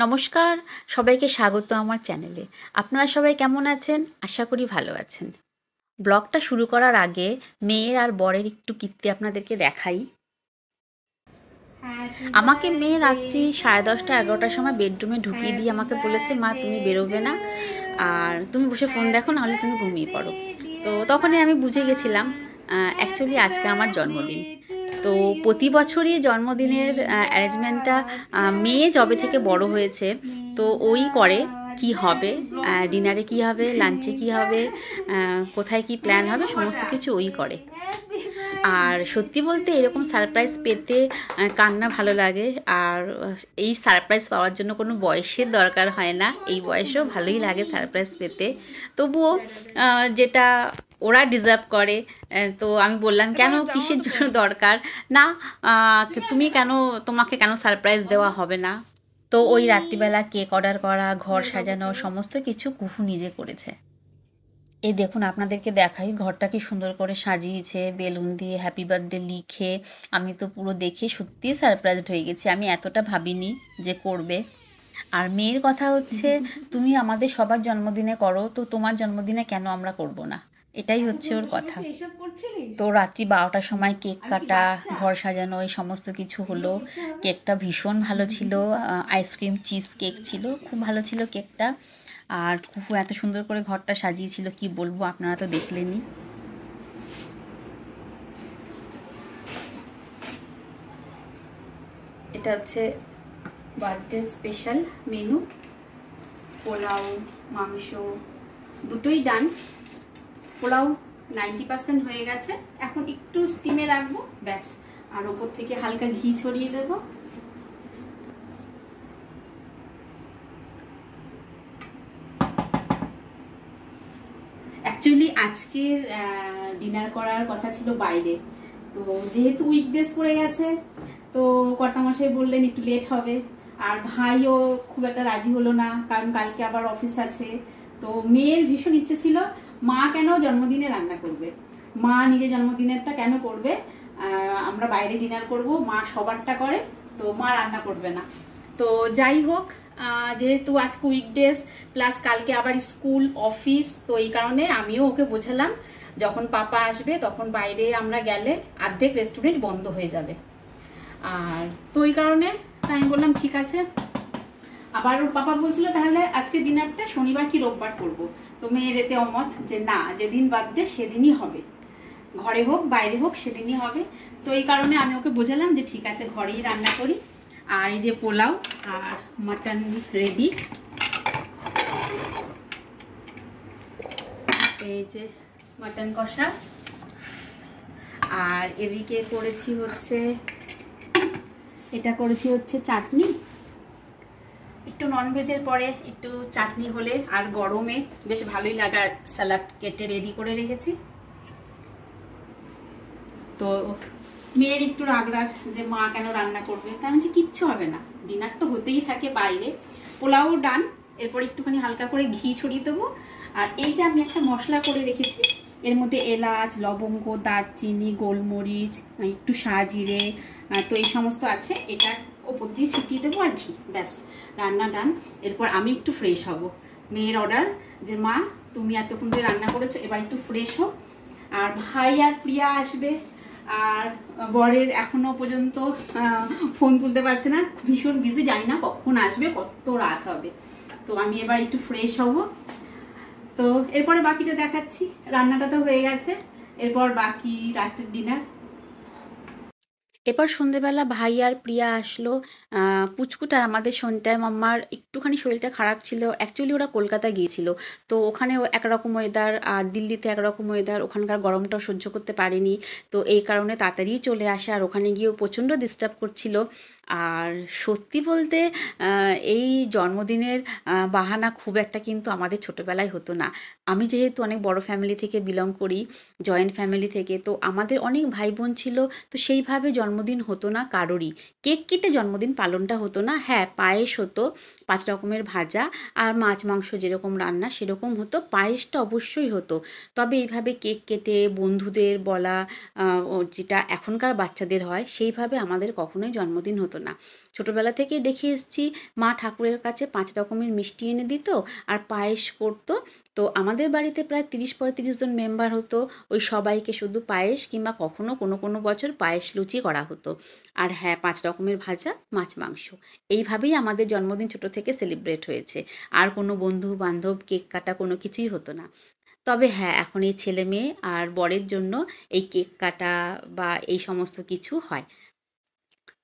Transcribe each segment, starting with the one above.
নমস্কার, সবাইকে স্বাগত আমার চ্যানেলে। আপনারা সবাই কেমন আছেন? আশা করি ভালো আছেন। ব্লগটা শুরু করার আগে মেয়ের আর বরের একটু কীর্তি আপনাদেরকে দেখাই। আমাকে মেয়ে রাত্রি 10:30 11টার সময় বেডরুমে ঢুকিয়ে দিয়ে আমাকে বলেছে, মা তুমি বেরোবে না, আর তুমি বসে ফোন দেখো, নাহলে তুমি ঘুমিয়ে পড়ো। তো তখনই আমি বুঝে গেছিলাম অ্যাকচুয়ালি আজকে আমার জন্মদিন। তো প্রতি বছরই জন্মদিনের অ্যারেঞ্জমেন্টটা মেয়ে যবে থেকে বড় হয়েছে তো ওই করে। কি হবে, ডিনারে কি হবে, লাঞ্চে কি হবে, কোথায় কি প্ল্যান হবে, সমস্ত কিছু ওই করে। আর সত্যি বলতে এরকম সারপ্রাইজ পেতে কার না ভালো লাগে। আর এই সারপ্রাইজ পাওয়ার জন্য কোনো বয়সের দরকার হয় না, এই বয়সেও ভালোই লাগে সারপ্রাইজ পেতে। তবুও যেটা ওরা ডিজার্ভ করে। তো আমি বললাম, কেন, কিসের জন্য দরকার না, তুমি কেন, তোমাকে কেন সারপ্রাইজ দেওয়া হবে না। তো ওই রাত্রিবেলা কেক অর্ডার করা, ঘর সাজানো, সমস্ত কিছু কুহু নিজে করেছে। এই দেখুন, আপনাদেরকে দেখাই ঘরটা কি সুন্দর করে সাজিয়েছে, বেলুন দিয়ে হ্যাপি বার্থডে লিখে। আমি তো পুরো দেখে সত্যিই সারপ্রাইজড হয়ে গেছি, আমি এতটা ভাবিনি যে করবে। আর মেয়ের কথা হচ্ছে, তুমি আমাদের সবার জন্মদিনে করো, তো তোমার জন্মদিনে কেন আমরা করব না, এটাই হচ্ছে ওর কথা। তো রাত্রি 12টার সময় কেক কাটা, ঘর সাজানো, এই সমস্ত কিছু হলো। কেকটা ভীষণ ভালো ছিল, আইসক্রিম চিজ কেক ছিল, খুব ভালো ছিল কেকটা। আর খুব এত সুন্দর করে ঘরটা সাজিয়েছিল, কি বলবো, আপনারা তো দেখলেনই। এটা হচ্ছে বার্থডে স্পেশাল মেনু। পোলাও, মাংস দুটোই ডান। পোলাও 90% হয়ে গেছে, এখন একটু স্টিমে রাখবো ব্যাস। আর ওপর থেকে হালকা ঘি ছড়িয়ে দেবো। অ্যাকচুয়ালি আজকের ডিনার করার কথা ছিল বাইরে, তো যেহেতু উইকডেজ পড়ে গেছে তো কর্তামশাই বললেন একটু লেট হবে। আর ভাইও খুব একটা রাজি হলো না, কারণ কালকে আবার অফিস আছে। তো মেয়ের ভীষণ ইচ্ছে ছিল, মা কেন জন্মদিনে রান্না করবে, মা নিজের জন্মদিনেরটা কেন করবে, আমরা বাইরে ডিনার করব, মা সবারটা করে, তো মা রান্না করবে না। তো যাই হোক, যেহেতু আজকে উইকডেজ প্লাস কালকে আবার স্কুল অফিস, তো এই কারণে আমিও ওকে বোঝালাম যখন পাপা আসবে তখন বাইরে আমরা গেলে অর্ধেক রেস্টুরেন্ট বন্ধ হয়ে যাবে। আর তো এই কারণে আমি বললাম ঠিক আছে। আবার ওর পাপা বলছিল তাহলে আজকে ডিনারটা শনিবার কি রোববার করবো। তো মেয়ের এতে অমত যে না, যেদিন বার্থডে সেদিনই হবে, ঘরে হোক বাইরে হোক সেদিনই হবে। তো এই কারণে আমি ওকে বোঝালাম যে ঠিক আছে ঘরেই রান্না করি। আর এই যে পোলাও আর মাটন রেডি, এই যে মাটন কষা। আর এদিকে করেছি হচ্ছে, এটা করেছি হচ্ছে চাটনি। একটু ননভেজের পরে একটু চাটনি হলে আর গরমে বেশ ভালোই লাগে। আর স্যালাড কেটে রেডি করে রেখেছি। তো মেয়ের একটু রাগ যে মা কেন রান্না করবে, তাই আমি কিচ্ছু হবে না, ডিনার তো হতেই থাকে বাইরে। পোলাও ডান, এরপর একটুখানি হালকা করে ঘি ছড়িয়ে দেবো। আর এই যে আমি একটা মশলা করে রেখেছি, এর মধ্যে এলাচ, লবঙ্গ, দারচিনি, গোলমরিচ, একটু সাজিরে, তো এই সমস্ত আছে, এটা ওপর দিয়ে ছিটিয়ে দেবো আর ঘি, ব্যাস রান্না ডান। এরপর আমি একটু ফ্রেশ হব। মেয়ের অর্ডার যে মা তুমি এতক্ষণ ধরে রান্না করেছো, এবার একটু ফ্রেশ হও। আর ভাই আর প্রিয়া আসবে, আর বরের এখনো পর্যন্ত ফোন তুলতে পারছে না, ভীষণ বিজি, জানি না কখন আসবে, কত রাত হবে। তো আমি এবার একটু ফ্রেশ হব। তো এরপরে বাকিটা দেখাচ্ছি। রান্নাটা তো হয়ে গেছে, এরপর বাকি রাতের ডিনার। এরপর সন্ধেবেলা ভাই আর প্রিয়া আসলো। পুচকুটার, আমাদের সন্তায় মাম্মার একটুখানি শরীরটা খারাপ ছিল, অ্যাকচুয়ালি ওরা কলকাতা গিয়েছিল। তো ওখানেও একরকম ওয়েদার, আর দিল্লিতে একরকম ওয়েদার, ওখানকার গরমটাও সহ্য করতে পারেনি। তো এই কারণে তাড়াতাড়ি চলে আসে, আর ওখানে গিয়েও প্রচণ্ড ডিস্টার্ব করছিল। আর সত্যি বলতে এই জন্মদিনের বাহানা খুব একটা কিন্তু আমাদের ছোটোবেলায় হতো না। আমি যেহেতু অনেক বড় ফ্যামিলি থেকে বিলং করি, জয়েন্ট ফ্যামিলি থেকে, তো আমাদের অনেক ভাই বোন ছিল। তো সেইভাবে জন্মদিন হতো না কারোরই, কেক কেটে জন্মদিন পালনটা হতো না। হ্যাঁ, পায়েস হতো, 5 রকমের ভাজা, আর মাছ মাংস যেরকম রান্না সেরকম হতো, পায়েসটা অবশ্যই হতো। তবে এইভাবে কেক কেটে বন্ধুদের বলা, যেটা এখনকার বাচ্চাদের হয়, সেইভাবে আমাদের কখনোই জন্মদিন হতো হতো না। ছোটোবেলা থেকেই দেখে এসেছি মা ঠাকুরের কাছে 5 রকমের মিষ্টি এনে দিত আর পায়েস করতো। তো আমাদের বাড়িতে প্রায় 30-35 জন মেম্বার হতো, ওই সবাইকে শুধু পায়েস কিংবা কখনো কোনো বছর পায়েস লুচি করা হতো। আর হ্যাঁ, 5 রকমের ভাজা, মাছ মাংস। এইভাবেই আমাদের জন্মদিন ছোটো থেকে সেলিব্রেট হয়েছে। আর কোনো বন্ধু বান্ধব, কেক কাটা কোনো কিছুই হতো না। তবে হ্যাঁ, এখন এই ছেলে মেয়ে আর বরের জন্য এই কেক কাটা বা এই সমস্ত কিছু হয়।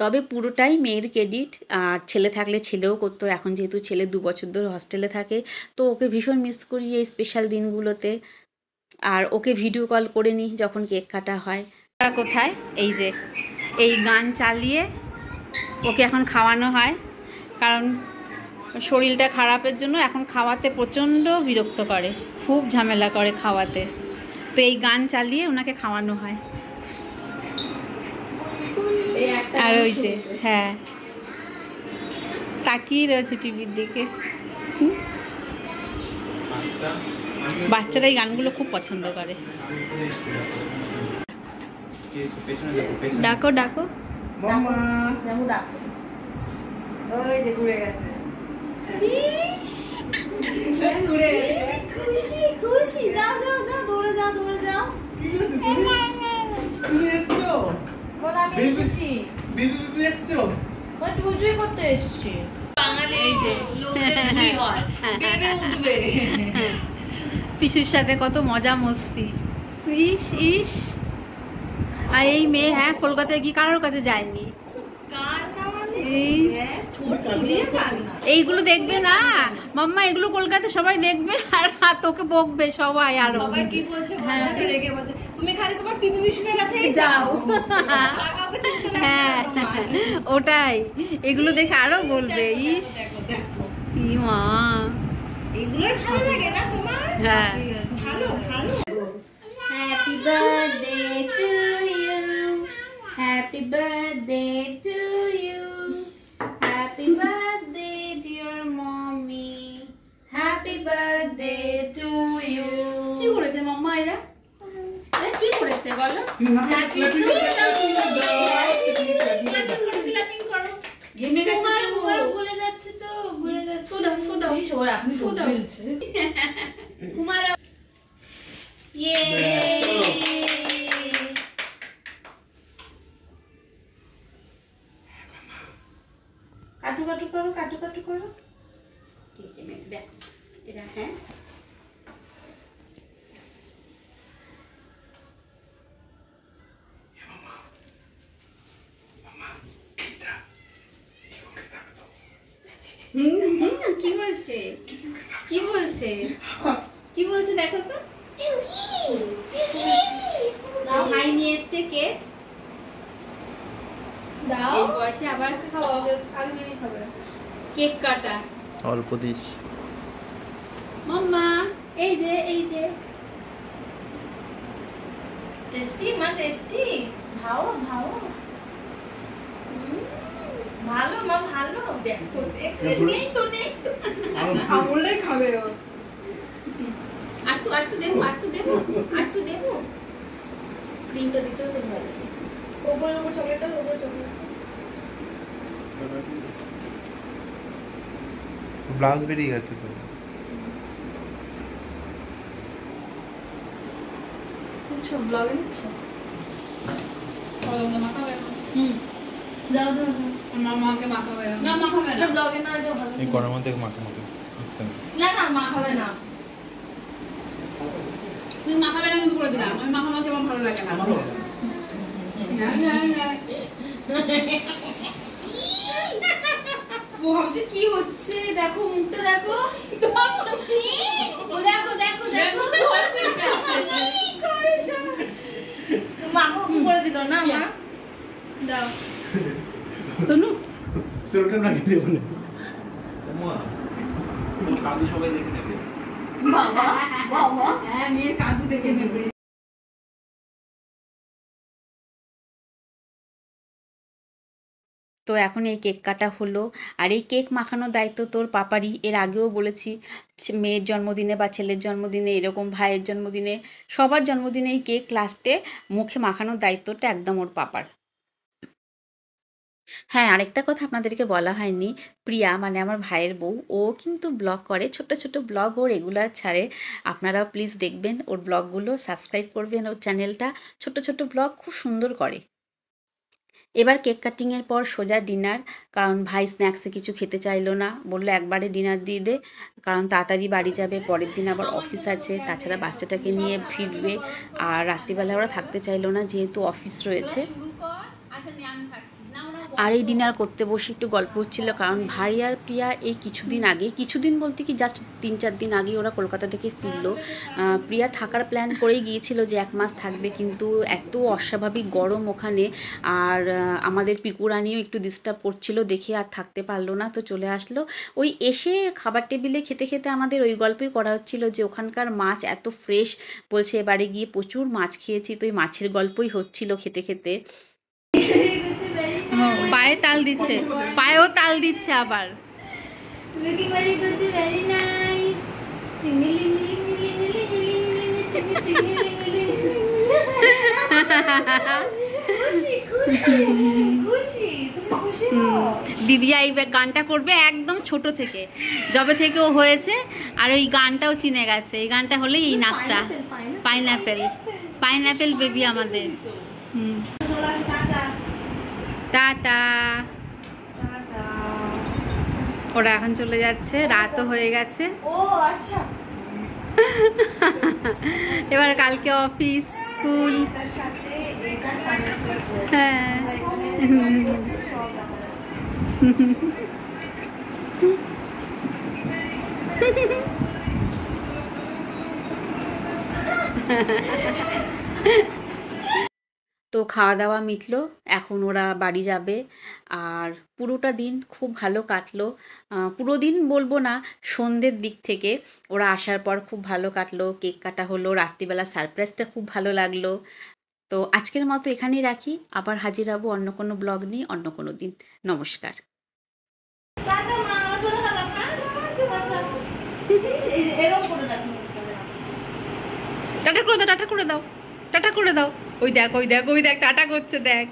তবে পুরোটাই মেয়ের ক্রেডিট। আর ছেলে থাকলে ছেলেও করতো, এখন যেহেতু ছেলে 2 বছর ধরে হস্টেলে থাকে, তো ওকে ভীষণ মিস করি এই স্পেশাল দিনগুলোতে। আর ওকে ভিডিও কল করে নিই যখন কেক কাটা হয়। কোথায় এই যে এই গান চালিয়ে ওকে এখন খাওয়ানো হয়, কারণ শরীরটা খারাপের জন্য এখন খাওয়াতে প্রচণ্ড বিরক্ত করে, খুব ঝামেলা করে খাওয়াতে। তো এই গান চালিয়ে ওনাকে খাওয়ানো হয়। আর ওই যে হ্যাঁ, তাকিয়ে রয়েছে টিভির দিকে। বাচ্চারা এই গানগুলো খুব পছন্দ করে। ডাকো ডাকো মামা, ওই যে ঘুরে গেছে, ঘুরে গেছে, খুশি খুশি। যাও যাও যাও, দৌড়ে যাও দৌড়ে যাও। তুমি এসছো? বল আমি এসেছি। বেবি এসছো? ওই টুজুই করতে এসেছি। বাঙালি এই যে লোকের ভুই হয়, বেবি উঠবে। পিসুর সাথে কত মজা মস্তি। ইস ইস। আর এই মেয়ে হ্যাঁ কলকাতায় কি কারোর কাছে যায়নি। এইগুলো দেখবে না মাম্মা, এগুলো কলকাতায় সবাই দেখবে আর তোকে বকবে সবাই। আর সবাই কি বলছে রেগে বলছে তুমি খালি তোমার পিপি বিষ্ণুর কাছেই যাও। হ্যাঁ ওটাই, এগুলো দেখে আরো বলবে ইস কি মা, এগুলোই ভালো লাগে না তোমার? হ্যাঁ ভালো ভালো। Happy birthday to you, happy birthday to you, happy birthday dear mommy, happy birthday to you. কি করেছে মাম্মা এরা? কি করেছে বলো? হ্যাপি বলে যাচ্ছে তো, বলে যাচ্ছে আপনি বলছে কুমার। ইয়ে কাটু কাটু করো, কাটু কাটু করো। ঠিক আছে দেখ এটা। হ্যাঁ কি বলছে, কি বলছে, কি বলছে দেখো তো। ভাই নিয়ে এসছে কেক, দাও। এই বয়সে আবার খাওয়া, আগে মিমি খাবে। কেক কাটা অল্প দিস মাম্মা। এই যে এই যে টেস্টি মা, টেস্টি। ভাও ভাও, ভালো মা ভালো। দেখো নেই তো নেই তো, আমুলটাই খাবে ও। আর তো দেবো, আর তো দেবো, আর তো দেবো। ক্রিমটা দিতে তো ভালো। ওপর চকলেটটা, ওপর চকলেট। ব্লাউজ বেরিয়ে গেছে তো। আচ্ছা ব্লাউজ নিচ্ছ? ওটা মাখাবে। যাও যাও যাও, মামাকে মাখাবে না। মাখাবে না, ব্লগে না এটা ভালো। এই গরমের মধ্যে মাখাবে না না মাখাবে না। তুই মাখাবে না কিন্তু বলে দিলাম, আমি মাখামাখি আমার ভালো লাগে না। আমারও ও ভাবছে কি হচ্ছে, দেখো মুখটা দেখো, ও দেখো দেখো দেখো মাখো করে দিল না মা। দাও তনু সেটা না খেতে বলে মা, কাঁদু সবাই দেখে নেবে। বাবা বাবা, হ্যাঁ মেয়ের কাঁদু দেখে নেবে। তো এখন এই কেক কাটা হলো, আর এই কেক মাখানোর দায়িত্ব তোর পাপারই। এর আগেও বলেছি মেয়ের জন্মদিনে বা ছেলের জন্মদিনে, এরকম ভাইয়ের জন্মদিনে, সবার জন্মদিনে এই কেক লাস্টে মুখে মাখানোর দায়িত্বটা একদম ওর পাপার। হ্যাঁ, আরেকটা কথা আপনাদেরকে বলা হয়নি। প্রিয়া মানে আমার ভাইয়ের বউ, ও কিন্তু ব্লগ করে। ছোট্ট, ছোট্ট ব্লগ ও রেগুলার ছাড়ে। আপনারাও প্লিজ দেখবেন ওর ব্লগগুলো, সাবস্ক্রাইব করবেন ওর চ্যানেলটা। ছোট্ট, ছোট্ট ব্লগ খুব সুন্দর করে। এবার কেক কাটিংয়ের পর সোজা ডিনার। কারণ ভাই স্ন্যাক্সে কিছু খেতে চাইলো না। বলল একবারে ডিনার দিয়ে দে। কারণ তাড়াতাড়ি বাড়ি যাবে। পরের দিন আবার অফিস আছে। তাছাড়া বাচ্চাটাকে নিয়ে ফিরবে। আর রাত্রিবেলা ওরা থাকতে চাইলো না যেহেতু অফিস রয়েছে। আর এই ডিনার করতে বসে একটু গল্প হচ্ছিল, কারণ ভাই আর প্রিয়া এই কিছুদিন আগে, কিছুদিন বলতে কি জাস্ট ৩-৪ দিন আগেই ওরা কলকাতা থেকে ফিরলো। প্রিয়া থাকার প্ল্যান করেই গিয়েছিল যে ১ মাস থাকবে, কিন্তু এত অস্বাভাবিক গরম ওখানে। আর আমাদের পিকুরানিও একটু ডিস্টার্ব করছিল দেখে আর থাকতে পারলো না, তো চলে আসলো। ওই এসে খাবার টেবিলে খেতে খেতে আমাদের ওই গল্পই করা হচ্ছিল যে ওখানকার মাছ এত ফ্রেশ। বলছে এবারে গিয়ে প্রচুর মাছ খেয়েছি, তো ওই মাছের গল্পই হচ্ছিল খেতে খেতে। পায়ে তাল দিচ্ছে, পায়েও তাল দিচ্ছে আবার। Looking very good, very nice. দিদিয়া এই গানটা করবে একদম ছোট থেকে, যবে থেকে ও হয়েছে। আর ওই গানটাও চিনে গেছে, এই গানটা হলেই এই নাচটা। পাইনঅ্যাপেল, পাইনঅ্যাপেল বেবি আমাদের। টাটা। ওরা এখন চলে যাচ্ছে, রাতও হয়ে গেছে। এবার কালকে অফিস, স্কুল। হ্যাঁ। তো খাওয়া দাওয়া মিটলো, এখন ওরা বাড়ি যাবে। আর পুরোটা দিন খুব ভালো কাটলো। পুরো দিন বলবো না, সন্ধ্যের দিক থেকে ওরা আসার পর খুব ভালো কাটলো। কেক কাটা হলো, রাত্রিবেলা সারপ্রাইজটা খুব ভালো লাগলো। তো আজকের মতো এখানেই রাখি, আবার হাজির হব অন্য কোনো ব্লগ নিয়ে অন্য কোনো দিন। নমস্কার। টাটা করে দাও, টাটা করে দাও, টাটা করে দাও। ওই দেখ, ওই দেখ, ওই দেখ, টাটা করছে দেখ।